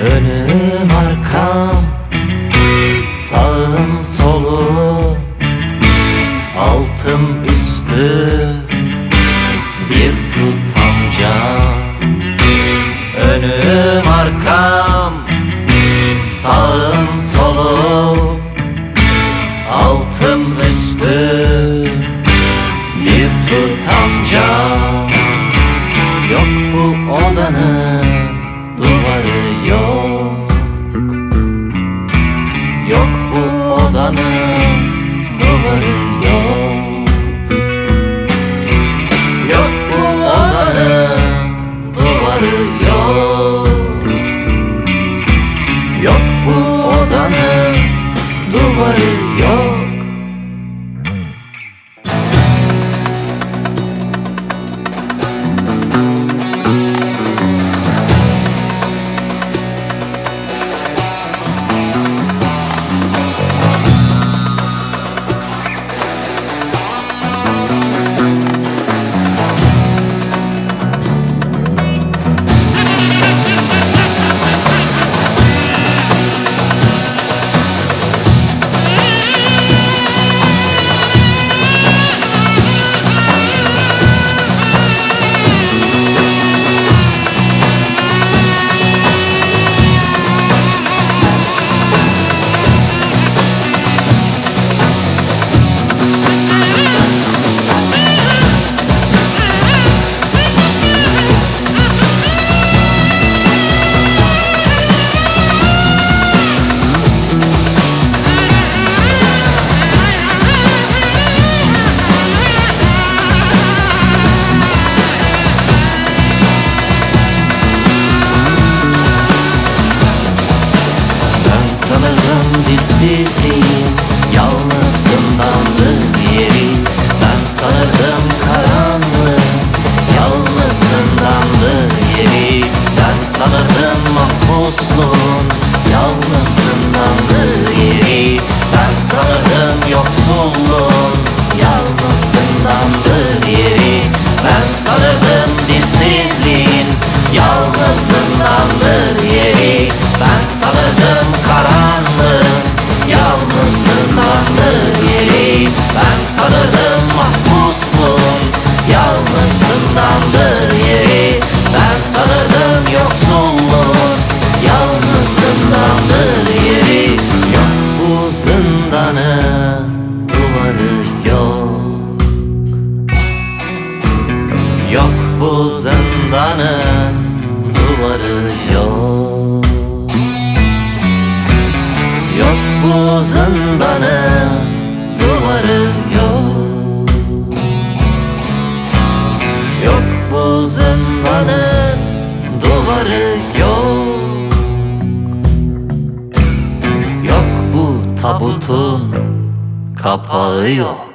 Önüm arkam, sağım solum, altım üstüm, bir tutam can. Önüm arkam, sağım solum, altım üstüm, bir tutam can. Yok bu odanın duvarı yok. Yok bu odanın duvarı yok. Yok bu odanın duvarı yok. Yok bu odanın duvarı yok. Sanırdım dilsizliğin, yalnız zindandır yeri. Ben sanırdım karanlığın, yalnız zindandır yeri. Ben sanırdım mahpusluğun, yalnız zindandır yeri. Ben sanırdım yoksulluğun, yalnız zindandır yeri. Ben sanırdım dilsizliğin, yalnız zindandır yeri. Ben sanırdım karanlığın, yalnız zindandır yeri. Ben sanırdım mahpusluğun, yalnız zindandır yeri. Ben sanırdım yoksulluğun, bu zindanın duvarı yok. Yok bu zindanın duvarı yok. Yok bu zindanın duvarı yok. Yok bu tabutun kapağı yok.